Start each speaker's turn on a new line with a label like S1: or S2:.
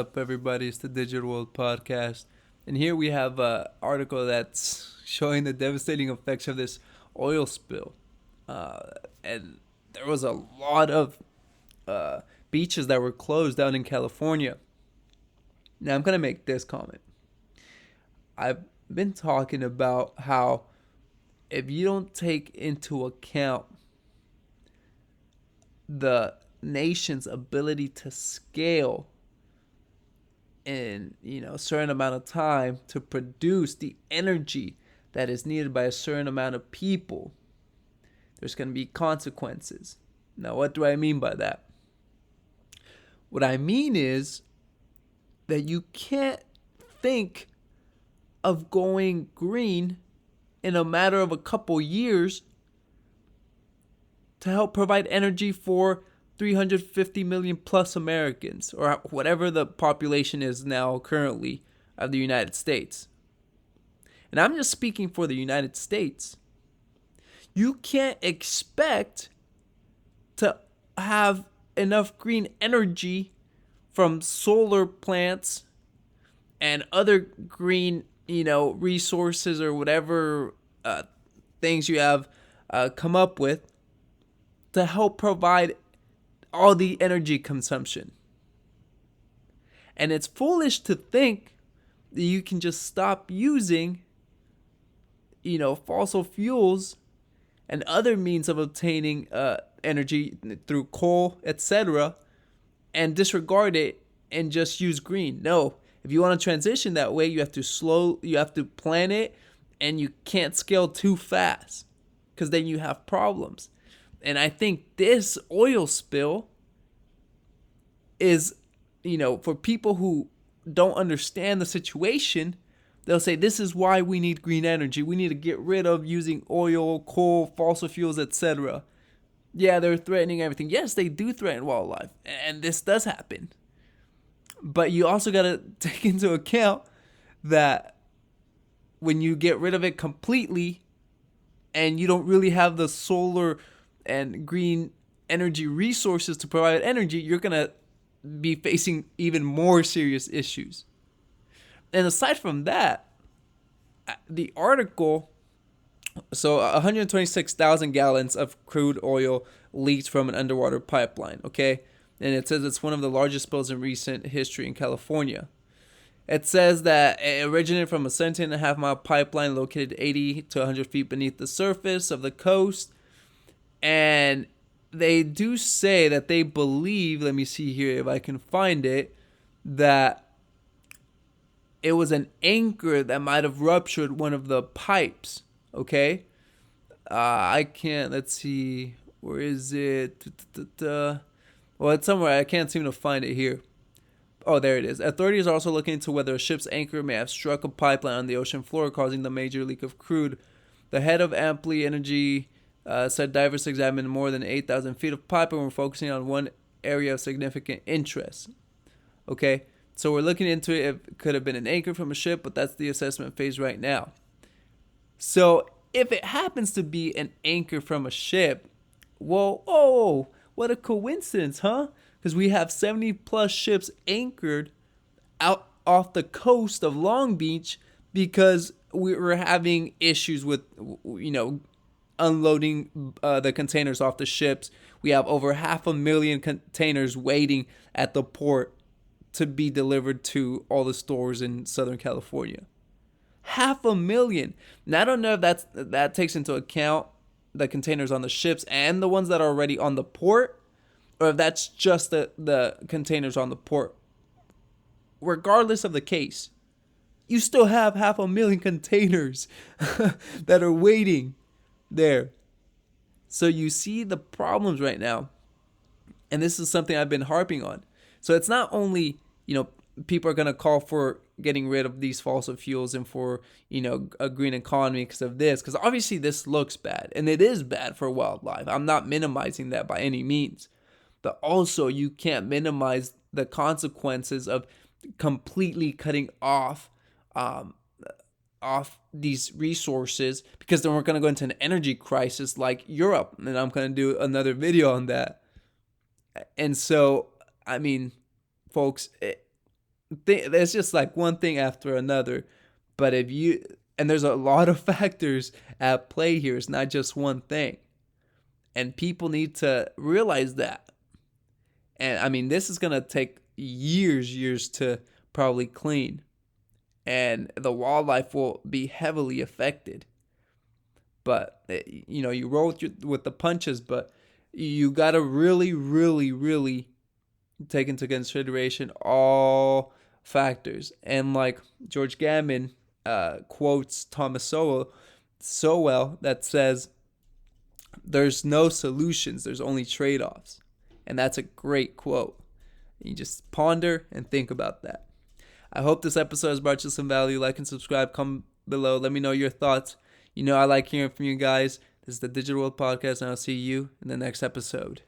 S1: Up, everybody? It's the Digital World Podcast, and here we have an article that's showing the devastating effects of this oil spill. Uh, and there was a lot of uh, beaches that were closed down in California. Now, I'm gonna make this comment. I've been talking about how if you don't take into account the nation's ability to scale in a certain amount of time to produce the energy that is needed by a certain amount of people, there's going to be consequences. Now, what do I mean by that? What I mean is that you can't think of going green in a matter of a couple years to help provide energy for 350 million plus Americans, or whatever the population is now currently of the United States. And I'm just speaking for the United States. You can't expect to have enough green energy from solar plants and other green, resources or whatever things you have come up with to help provide all the energy consumption. And it's foolish to think that you can just stop using, fossil fuels and other means of obtaining energy through coal, etc., and disregard it and just use green. No, if you want to transition that way, you have to plan it, and you can't scale too fast because then you have problems. And I think this oil spill is, for people who don't understand the situation, they'll say this is why we need green energy. We need to get rid of using oil, coal, fossil fuels, etc. Yeah, they're threatening everything. Yes, they do threaten wildlife, and this does happen. But you also got to take into account that when you get rid of it completely and you don't really have the solar and green energy resources to provide energy, you're going to be facing even more serious issues. And aside from that, the article, so 126,000 gallons of crude oil leaked from an underwater pipeline, okay? And it says it's one of the largest spills in recent history in California. It says that it originated from a 17.5-mile pipeline located 80 to 100 feet beneath the surface of the coast. And they do say that they believe, let me see here if I can find it, that it was an anchor that might have ruptured one of the pipes, okay? I can't, let's see, where is it? Well, it's somewhere, I can't seem to find it here. Oh, there it is. Authorities are also looking into whether a ship's anchor may have struck a pipeline on the ocean floor, causing the major leak of crude. The head of Amply Energy said divers examined more than 8,000 feet of pipe and were focusing on one area of significant interest. Okay, so we're looking into it. It could have been an anchor from a ship, but that's the assessment phase right now. So if it happens to be an anchor from a ship, well, oh, what a coincidence, huh? Because we have 70 plus ships anchored out off the coast of Long Beach because we were having issues with, unloading the containers off the ships. We have over 500,000 containers waiting at the port to be delivered to all the stores in Southern California. 500,000. Now, I don't know if that takes into account the containers on the ships and the ones that are already on the port, or if that's just the containers on the port. Regardless of the case, you still have 500,000 containers that are waiting there. So you see the problems right now. And this is something I've been harping on. So it's not only, people are going to call for getting rid of these fossil fuels and for, a green economy because of this. Because obviously this looks bad. And it is bad for wildlife. I'm not minimizing that by any means. But also you can't minimize the consequences of completely cutting off these resources, because then we're going to go into an energy crisis like Europe. And I'm going to do another video on that. And so, I mean, folks, There's just like one thing after another. But and there's a lot of factors at play here. It's not just one thing. And people need to realize that. And I mean, this is going to take years to probably clean. And the wildlife will be heavily affected. But, you roll with the punches, but you got to really take into consideration all factors. And like George Gammon quotes Thomas Sowell that says, there's no solutions, there's only trade-offs. And that's a great quote. You just ponder and think about that. I hope this episode has brought you some value. Like and subscribe. Comment below. Let me know your thoughts. I like hearing from you guys. This is the Digital World Podcast, and I'll see you in the next episode.